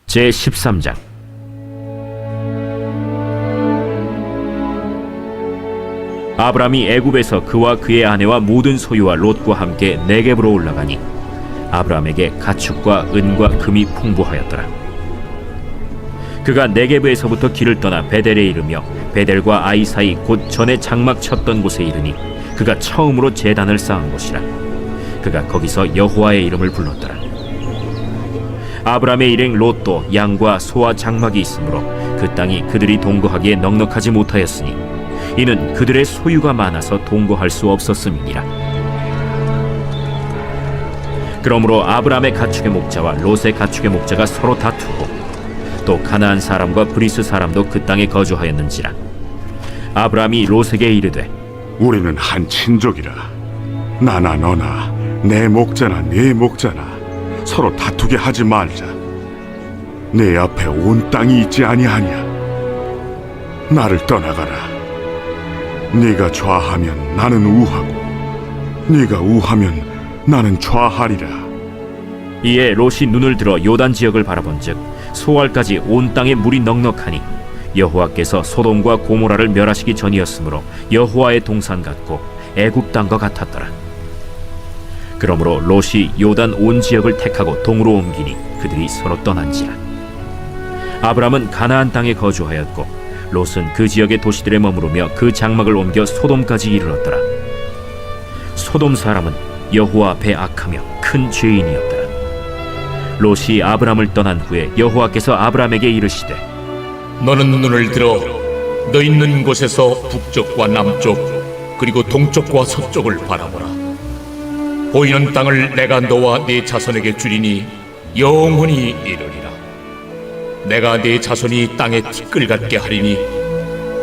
제13장. 아브람이 애굽에서 그와 그의 아내와 모든 소유와 롯과 함께 네겝으로 올라가니 아브람에게 가축과 은과 금이 풍부하였더라. 그가 네겝에서부터 길을 떠나 베델에 이르며 베델과 아이 사이 곧 전에 장막 쳤던 곳에 이르니 그가 처음으로 제단을 쌓은 곳이라. 그가 거기서 여호와의 이름을 불렀더라. 아브람의 일행 롯도 양과 소와 장막이 있으므로 그 땅이 그들이 동거하기에 넉넉하지 못하였으니 이는 그들의 소유가 많아서 동거할 수 없었음이니라. 그러므로 아브람의 가축의 목자와 롯의 가축의 목자가 서로 다투고 또 가나안 사람과 브리스 사람도 그 땅에 거주하였는지라. 아브람이 롯에게 이르되 우리는 한 친족이라. 나나 너나 내 목자나 네 목자나 서로 다투게 하지 말자. 내 앞에 온 땅이 있지 아니하냐. 나를 떠나가라. 네가 좌하면 나는 우하고 네가 우하면 나는 좌하리라. 이에 롯이 눈을 들어 요단 지역을 바라본즉 소알까지 온 땅에 물이 넉넉하니 여호와께서 소돔과 고모라를 멸하시기 전이었으므로 여호와의 동산 같고 애굽 땅과 같았더라. 그러므로 롯이 요단 온 지역을 택하고 동으로 옮기니 그들이 서로 떠난지라. 아브람은 가나안 땅에 거주하였고 롯은 그 지역의 도시들에 머무르며 그 장막을 옮겨 소돔까지 이르렀더라. 소돔 사람은 여호와 앞에 악하며 큰 죄인이었더라. 롯이 아브람을 떠난 후에 여호와께서 아브람에게 이르시되 너는 눈을 들어 너 있는 곳에서 북쪽과 남쪽 그리고 동쪽과 서쪽을 바라보라. 보이는 땅을 내가 너와 네 자손에게 주리니 영원히 이르리라. 내가 네 자손이 땅에 티끌 같게 하리니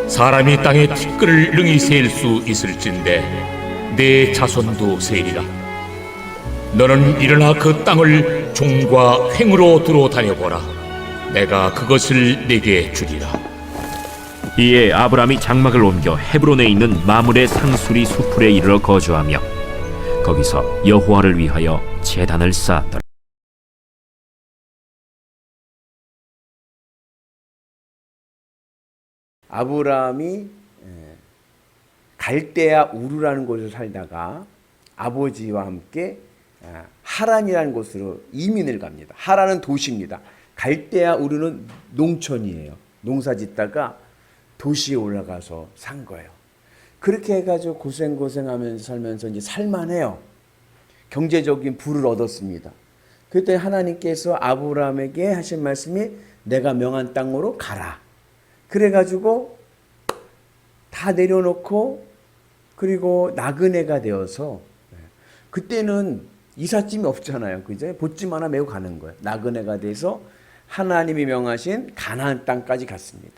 사람이 땅에 티끌을 능히 셀 수 있을진데 네 자손도 세리라. 너는 일어나 그 땅을 종과 횡으로 두루 다녀보라. 내가 그것을 네게 주리라. 이에 아브람이 장막을 옮겨 헤브론에 있는 마므레 상수리 수풀에 이르러 거주하며 거기서 여호와를 위하여 제단을 쌓았더라. 아브라함이 갈대아 우르라는 곳에 살다가 아버지와 함께 하란이라는 곳으로 이민을 갑니다. 하란은 도시입니다. 갈대아 우르는 농촌이에요. 농사 짓다가 도시에 올라가서 산 거예요. 그렇게 해가지고 고생하면서 살면서 이제 살만해요. 경제적인 부를 얻었습니다. 그때 하나님께서 아브라함에게 하신 말씀이 내가 명한 땅으로 가라. 그래가지고 다 내려놓고 그리고 나그네가 되어서 그때는 이삿짐이 없잖아요. 그죠? 보찜 하나 메고 가는 거예요. 나그네가 돼서 하나님이 명하신 가나안 땅까지 갔습니다.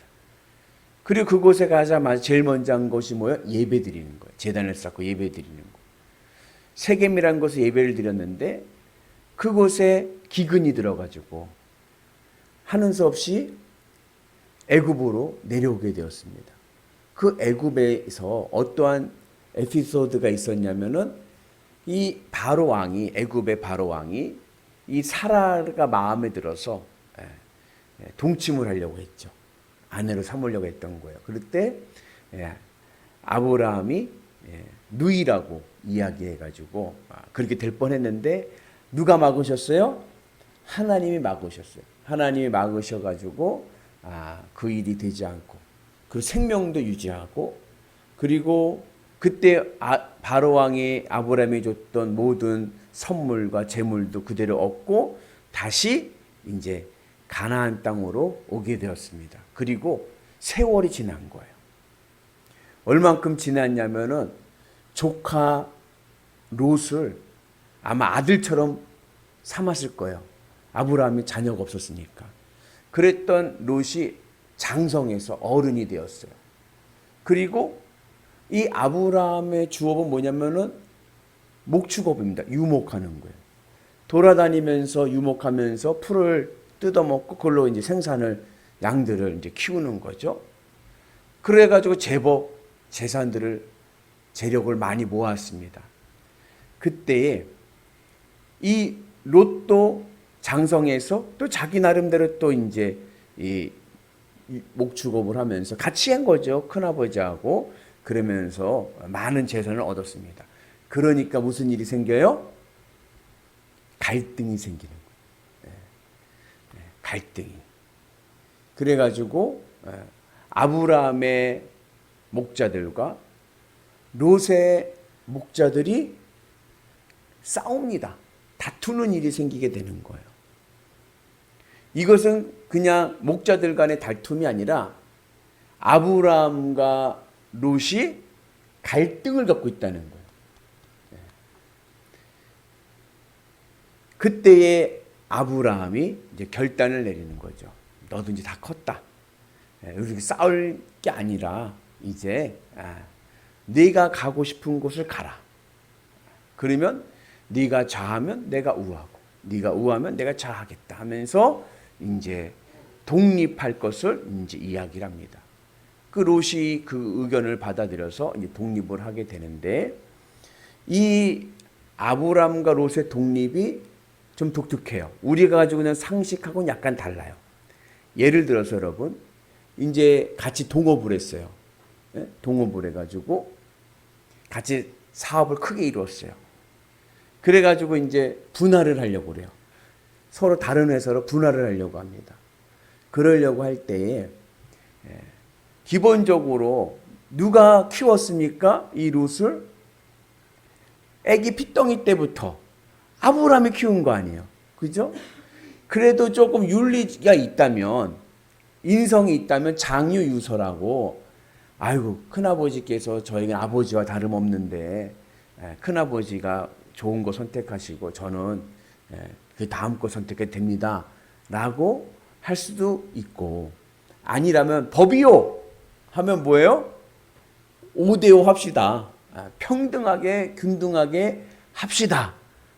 그리고 그곳에 가자마자 제일 먼저 한 것이 뭐예요? 예배 드리는 거예요. 제단을 쌓고 예배 드리는 거. 세겜이라는 곳에 예배를 드렸는데 그곳에 기근이 들어가지고 하는 수 없이 애굽으로 내려오게 되었습니다. 그 애굽에서 어떠한 에피소드가 있었냐면은 이 바로 왕이 애굽의 바로 왕이 이 사라가 마음에 들어서 동침을 하려고 했죠. 아내로 삼으려고 했던 거예요. 그럴 때 아브라함이 누이라고 이야기해가지고 그렇게 될 뻔했는데 누가 막으셨어요? 하나님이 막으셨어요. 하나님이 막으셔가지고 그 일이 되지 않고 그리고 생명도 유지하고 그리고 그때 바로 왕이 아브라함이 줬던 모든 선물과 재물도 그대로 얻고 다시 이제 가나안 땅으로 오게 되었습니다. 그리고 세월이 지난 거예요. 얼만큼 지났냐면은 조카 롯을 아마 아들처럼 삼았을 거예요. 아브라함이 자녀가 없었으니까. 그랬던 롯이 장성해서 어른이 되었어요. 그리고 이 아브라함의 주업은 뭐냐면은 목축업입니다. 유목하는 거예요. 돌아다니면서 유목하면서 풀을 뜯어먹고 그걸로 이제 생산을 양들을 이제 키우는 거죠. 그래가지고 제법 재산들을 재력을 많이 모았습니다. 그때에 이 롯도 장성해서 또 자기 나름대로 또 이제 이 목축업을 하면서 같이 한 거죠. 큰아버지하고. 그러면서 많은 재산을 얻었습니다. 그러니까 무슨 일이 생겨요? 갈등이 생기는 거예요. 갈등이. 그래가지고 아브라함의 목자들과 롯의 목자들이 싸웁니다. 다투는 일이 생기게 되는 거예요. 이것은 그냥 목자들 간의 다툼이 아니라 아브라함과 롯이 갈등을 갖고 있다는 거예요. 그때에 아브라함이 이제 결단을 내리는 거죠. 너도 이제 다 컸다. 우리 싸울 게 아니라 이제 네가 가고 싶은 곳을 가라. 그러면 네가 좌하면 내가 우하고, 네가 우하면 내가 좌하겠다 하면서 이제 독립할 것을 이제 이야기를 합니다. 그 롯이 그 의견을 받아들여서 이제 독립을 하게 되는데, 이 아브람과 롯의 독립이 좀 독특해요. 우리가 가지고 있는 상식하고는 약간 달라요. 예를 들어서 여러분, 이제 같이 동업을 했어요. 동업을 해가지고 같이 사업을 크게 이루었어요. 그래가지고 이제 분할을 하려고 그래요. 서로 다른 회사로 분할을 하려고 합니다. 그러려고 할 때에 기본적으로 누가 키웠습니까? 이 롯을 애기 핏덩이 때부터 아브라함이 키운 거 아니에요. 그죠? 그래도 조금 윤리가 있다면, 인성이 있다면 장유유서라고, 아이고 큰아버지께서 저에게 아버지와 다름없는데 큰아버지가 좋은 거 선택하시고 저는 그 다음 거 선택해도 됩니다 라고 할 수도 있고, 아니라면 법이요 하면 뭐예요? 5대5 합시다. 평등하게 균등하게 합시다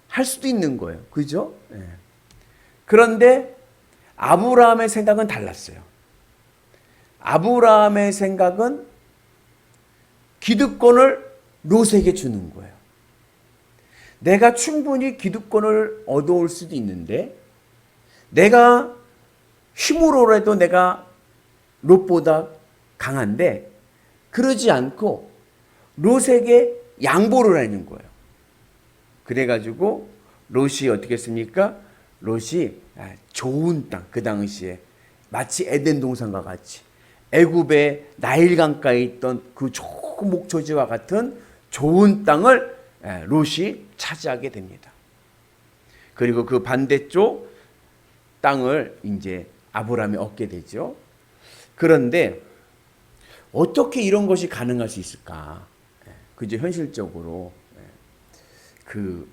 할 수도 있는 거예요. 그죠? 그런데 아브라함의 생각은 달랐어요. 아브라함의 생각은 기득권을 롯에게 주는 거예요. 내가 충분히 기득권을 얻어올 수도 있는데, 내가 힘으로라도 내가 롯보다 강한데, 그러지 않고 롯에게 양보를 하는 거예요. 그래가지고 롯이 어떻게 했습니까? 롯이 좋은 땅, 그 당시에 마치 에덴 동산과 같이 애굽의 나일강가에 있던 그 좋은 목초지와 같은 좋은 땅을 롯이 차지하게 됩니다. 그리고 그 반대쪽 땅을 이제 아브라함이 얻게 되죠. 그런데 어떻게 이런 것이 가능할 수 있을까? 그죠? 현실적으로 그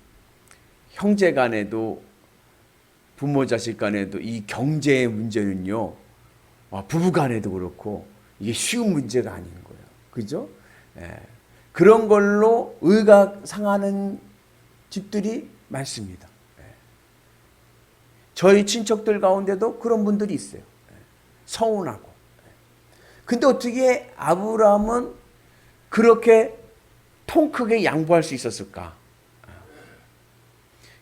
형제 간에도 부모 자식 간에도 이 경제의 문제는요, 부부 간에도 그렇고 이게 쉬운 문제가 아닌 거예요. 그죠? 그런 걸로 의가 상하는 집들이 많습니다. 저희 친척들 가운데도 그런 분들이 있어요. 서운하고. 근데 어떻게 아브라함은 그렇게 통 크게 양보할 수 있었을까?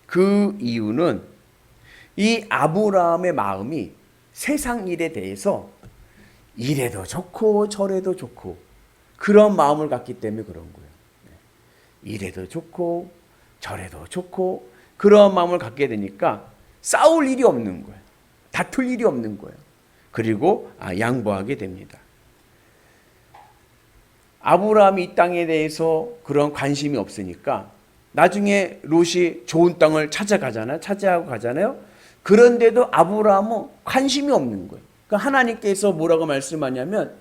그 이유는 이 아브라함의 마음이 세상 일에 대해서 이래도 좋고 저래도 좋고 그런 마음을 갖기 때문에 그런 거예요. 이래도 좋고 저래도 좋고 그런 마음을 갖게 되니까 싸울 일이 없는 거예요. 다툴 일이 없는 거예요. 그리고 양보하게 됩니다. 아브라함이 이 땅에 대해서 그런 관심이 없으니까 나중에 롯이 좋은 땅을 차지하고 가잖아요. 그런데도 아브라함은 관심이 없는 거예요. 그러니까 하나님께서 뭐라고 말씀하냐면,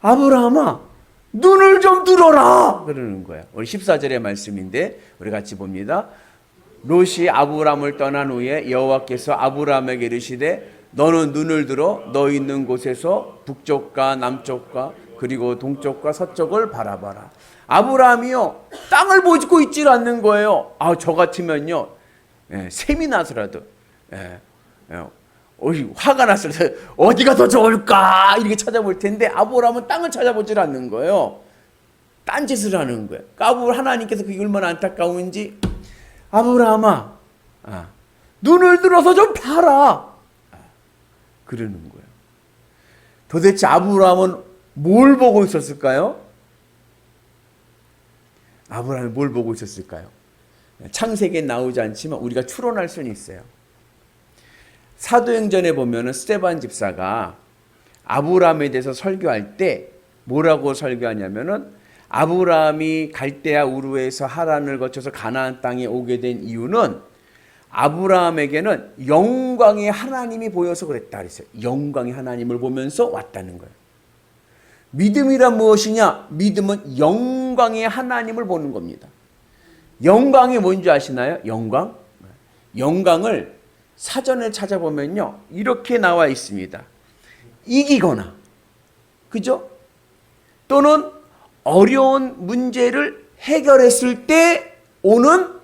아브라함아 눈을 좀 들어라 그러는 거예요. 우리 14절의 말씀인데 우리 같이 봅니다. 롯이 아브라함을 떠난 후에 여호와께서 아브라함에게 이르시되 너는 눈을 들어 너 있는 곳에서 북쪽과 남쪽과 그리고 동쪽과 서쪽을 바라봐라. 아브라함이요 땅을 보고 있질 않는 거예요. 저 같으면요 셈이 나서라도 화가 났어요. 어디가 더 좋을까 이렇게 찾아볼 텐데 아브라함은 땅을 찾아보질 않는 거예요. 딴짓을 하는 거예요. 하나님께서 그게 얼마나 안타까운지, 아브라함아 눈을 들어서 좀 봐라. 그러는 거예요. 도대체 아브라함은 뭘 보고 있었을까요? 아브라함이 뭘 보고 있었을까요? 창세기에 나오지 않지만 우리가 추론할 수는 있어요. 사도행전에 보면은 스데반 집사가 아브라함에 대해서 설교할 때 뭐라고 설교하냐면은 아브라함이 갈대아 우르에서 하란을 거쳐서 가나안 땅에 오게 된 이유는 아브라함에게는 영광의 하나님이 보여서 그랬다 그랬어요. 영광의 하나님을 보면서 왔다는 거예요. 믿음이란 무엇이냐? 믿음은 영광의 하나님을 보는 겁니다. 영광이 뭔지 아시나요? 영광? 영광을 사전에 찾아보면요, 이렇게 나와 있습니다. 이기거나, 그죠? 또는 어려운 문제를 해결했을 때 오는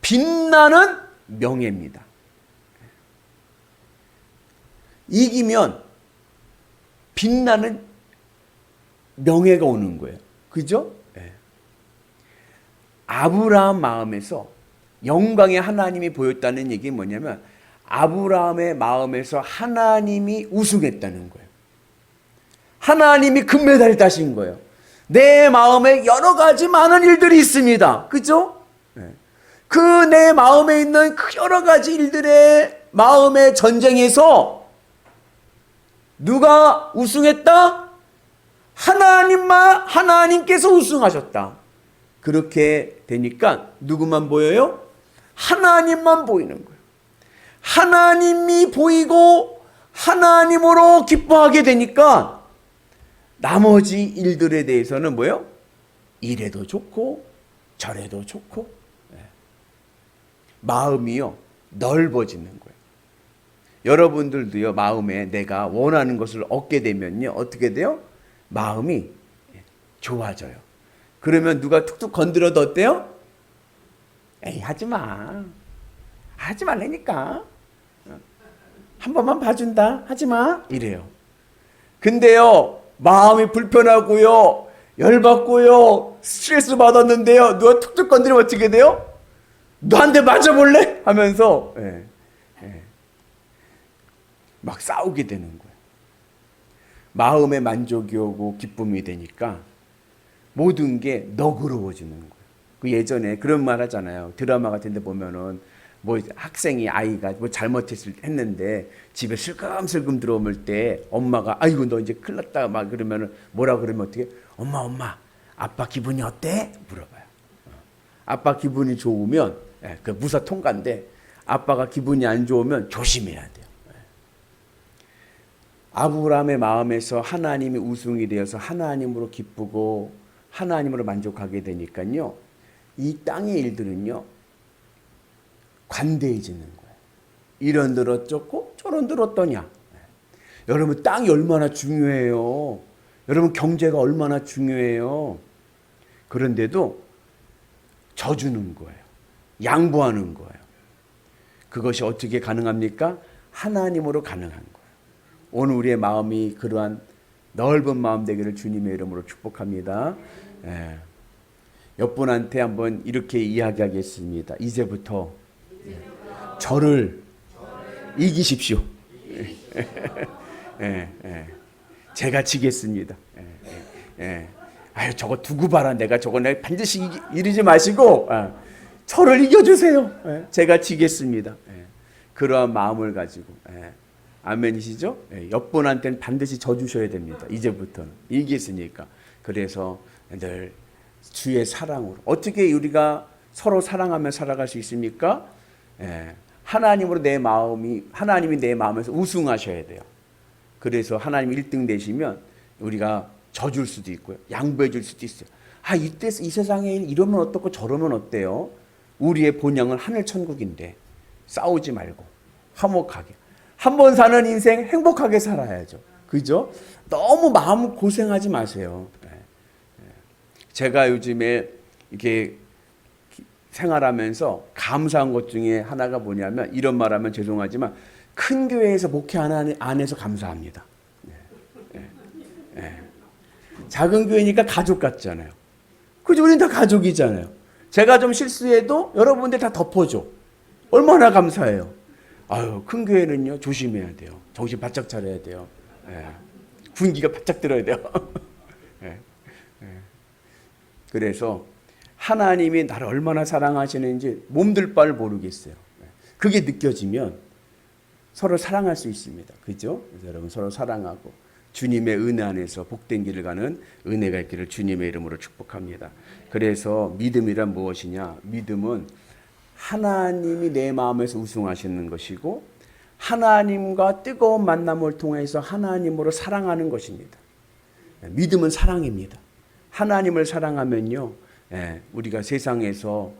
빛나는 명예입니다. 이기면 빛나는 명예가 오는 거예요. 그죠? 네. 아브라함 마음에서 영광의 하나님이 보였다는 얘기는 뭐냐면 아브라함의 마음에서 하나님이 우승했다는 거예요. 하나님이 금메달을 따신 거예요. 내 마음에 여러 가지 많은 일들이 있습니다. 그죠? 네. 그 내 마음에 있는 그 여러 가지 일들의 마음의 전쟁에서 누가 우승했다? 하나님께서 우승하셨다. 그렇게 되니까 누구만 보여요? 하나님만 보이는 거예요. 하나님이 보이고 하나님으로 기뻐하게 되니까 나머지 일들에 대해서는 뭐예요? 이래도 좋고 저래도 좋고 마음이요 넓어지는 거예요. 여러분들도요 마음에 내가 원하는 것을 얻게 되면요 어떻게 돼요? 마음이 좋아져요. 그러면 누가 툭툭 건드려도 어때요? 에이 하지마. 하지 말라니까. 한 번만 봐준다. 하지마. 이래요. 근데요 마음이 불편하고요 열받고요 스트레스 받았는데요 누가 툭툭 건드리면 어떻게 돼요? 너한테 맞아볼래? 하면서 막 싸우게 되는 거예요. 마음의 만족이 오고 기쁨이 되니까 모든 게 너그러워지는 거예요. 그 예전에 그런 말 하잖아요. 드라마 같은 데 보면은 뭐 학생이 아이가 뭐 잘못했는데 집에 슬금슬금 들어올 때 엄마가 아이고 너 이제 큰일 났다 막 그러면은 뭐라 그러면 어떻게 엄마 아빠 기분이 어때? 물어봐요. 아빠 기분이 좋으면 그 무사 통과인데 아빠가 기분이 안 좋으면 조심해야 돼요. 아브라함의 마음에서 하나님이 우승이 되어서 하나님으로 기쁘고 하나님으로 만족하게 되니까요 이 땅의 일들은요 관대해지는 거예요. 이런들 어쩌고 저런들 어떠냐. 여러분 땅이 얼마나 중요해요. 여러분 경제가 얼마나 중요해요. 그런데도 져주는 거예요. 양보하는 거예요. 그것이 어떻게 가능합니까? 하나님으로 가능한 거예요. 오늘 우리의 마음이 그러한 넓은 마음 되기를 주님의 이름으로 축복합니다. 옆분한테 한번 이렇게 이야기하겠습니다. 이제부터 저를 이기십시오. 제가 지겠습니다. 아유 저거 두고 봐라. 내가 반드시 이러지 마시고 저를 이겨주세요. 제가 지겠습니다. 그러한 마음을 가지고 아멘이시죠? 옆분한테는 반드시 져주셔야 됩니다. 이제부터는 이기겠으니까. 그래서 늘 주의 사랑으로 어떻게 우리가 서로 사랑하며 살아갈 수 있습니까? 하나님으로 하나님이 내 마음에서 우승하셔야 돼요. 그래서 하나님 1등 되시면 우리가 져줄 수도 있고요. 양보해 줄 수도 있어요. 이때 이 세상에 이러면 어떻고 저러면 어때요? 우리의 본향은 하늘 천국인데 싸우지 말고 화목하게. 한 번 사는 인생 행복하게 살아야죠. 그죠? 너무 마음 고생하지 마세요. 제가 요즘에 이렇게 생활하면서 감사한 것 중에 하나가 뭐냐면 이런 말하면 죄송하지만 큰 교회에서 목회 안 해서 감사합니다. 작은 교회니까 가족 같잖아요. 그죠? 우리는 다 가족이잖아요. 제가 좀 실수해도 여러분들 다 덮어줘. 얼마나 감사해요. 아유, 큰 교회는요, 조심해야 돼요. 정신 바짝 차려야 돼요. 예. 군기가 바짝 들어야 돼요. 예. 예. 그래서 하나님이 나를 얼마나 사랑하시는지 몸둘 바를 모르겠어요. 그게 느껴지면 서로 사랑할 수 있습니다. 그죠? 그래서 여러분 서로 사랑하고 주님의 은혜 안에서 복된 길을 가는 은혜가 있기를 주님의 이름으로 축복합니다. 그래서 믿음이란 무엇이냐? 믿음은 하나님이 내 마음에서 우승하시는 것이고 하나님과 뜨거운 만남을 통해서 하나님으로 사랑하는 것입니다. 믿음은 사랑입니다. 하나님을 사랑하면요, 우리가 세상에서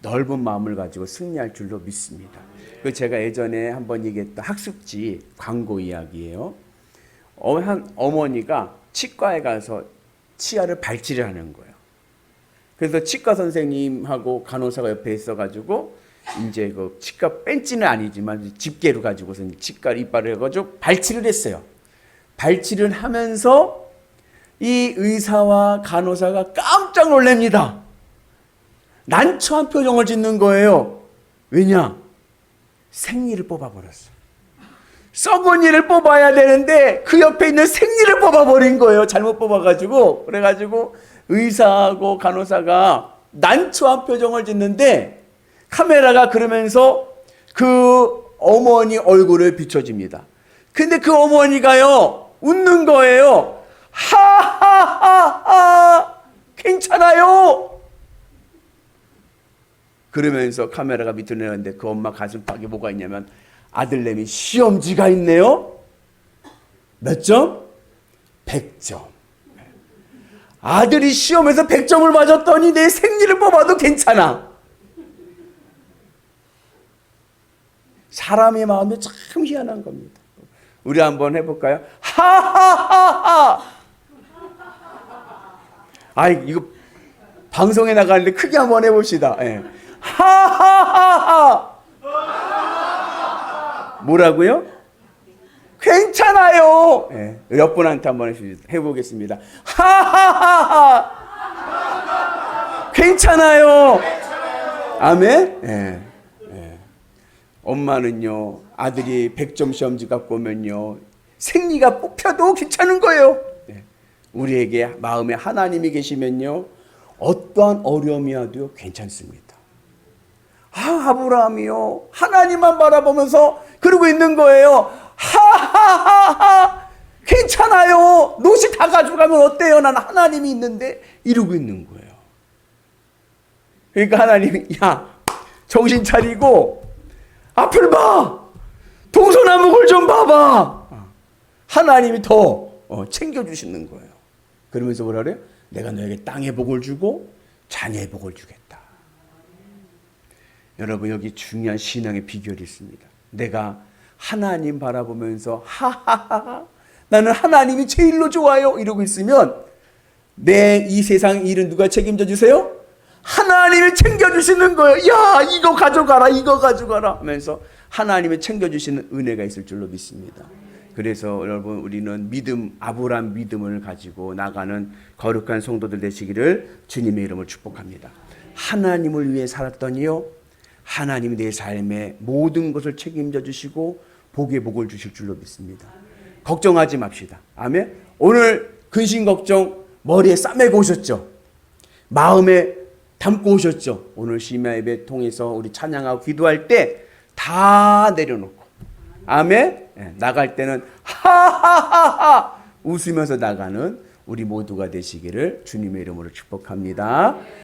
넓은 마음을 가지고 승리할 줄로 믿습니다. 그 제가 예전에 한번 얘기했던 학습지 광고 이야기예요. 한 어머니가 치과에 가서 치아를 발치를 하는 거예요. 그래서 치과 선생님하고 간호사가 옆에 있어가지고 이제 그 치과 벤치는 아니지만 집게로 가지고서 치과 이빨을 해가지고 발치를 했어요. 발치를 하면서 이 의사와 간호사가 깜짝 놀랍니다. 난처한 표정을 짓는 거예요. 왜냐? 생리를 뽑아버렸어. 썩은 이를 뽑아야 되는데 그 옆에 있는 생리를 뽑아버린 거예요. 잘못 뽑아가지고. 그래가지고 의사하고 간호사가 난처한 표정을 짓는데 카메라가 그러면서 그 어머니 얼굴을 비춰집니다. 근데 그 어머니가요, 웃는 거예요. 하하하하, 괜찮아요. 그러면서 카메라가 밑으로 내렸는데 그 엄마 가슴팍에 뭐가 있냐면 아들내미 시험지가 있네요. 몇 점? 100점. 아들이 시험에서 100점을 맞았더니 내 생리를 뽑아도 괜찮아. 사람의 마음이 참 희한한 겁니다. 우리 한번 해볼까요? 하하하하. 아이, 이거 방송에 나가는데 크게 한번 해봅시다. 예. 하하하하. 뭐라고요? 괜찮아요. 예. 몇 분한테 한번 해보겠습니다. 하하하하. 괜찮아요. 아멘. 예. 예. 엄마는요, 아들이 100점 시험지 갖고 오면요, 생리가 뽑혀도 괜찮은 거예요. 예. 우리에게 마음에 하나님이 계시면요, 어떠한 어려움이 와도 괜찮습니다. 아브라함이요, 하나님만 바라보면서 그러고 있는 거예요. 하하하하, 괜찮아요. 롯이 다 가져가면 어때요? 난 하나님이 있는데, 이러고 있는 거예요. 그러니까 하나님이, 야, 정신 차리고 앞을 봐. 동서남북을 좀 봐봐. 하나님이 더 챙겨주시는 거예요. 그러면서 뭐라 그래요? 내가 너에게 땅의 복을 주고 자녀의 복을 주겠다. 여러분, 여기 중요한 신앙의 비결이 있습니다. 내가 하나님 바라보면서 하하하, 나는 하나님이 제일로 좋아요, 이러고 있으면 내 이 세상 일은 누가 책임져 주세요? 하나님이 챙겨주시는 거예요. 야, 이거 가져가라, 이거 가져가라 하면서 하나님이 챙겨주시는 은혜가 있을 줄로 믿습니다. 그래서 여러분, 우리는 믿음, 아브라함 믿음을 가지고 나가는 거룩한 성도들 되시기를 주님의 이름으로 축복합니다. 하나님을 위해 살았더니요, 하나님이 내 삶의 모든 것을 책임져 주시고 복의 복을 주실 줄로 믿습니다. 걱정하지 맙시다. 아멘. 오늘 근심 걱정 머리에 싸매고 오셨죠? 마음에 담고 오셨죠? 오늘 심야 예배 통해서 우리 찬양하고 기도할 때 다 내려놓고, 아멘. 나갈 때는 하하하하 웃으면서 나가는 우리 모두가 되시기를 주님의 이름으로 축복합니다.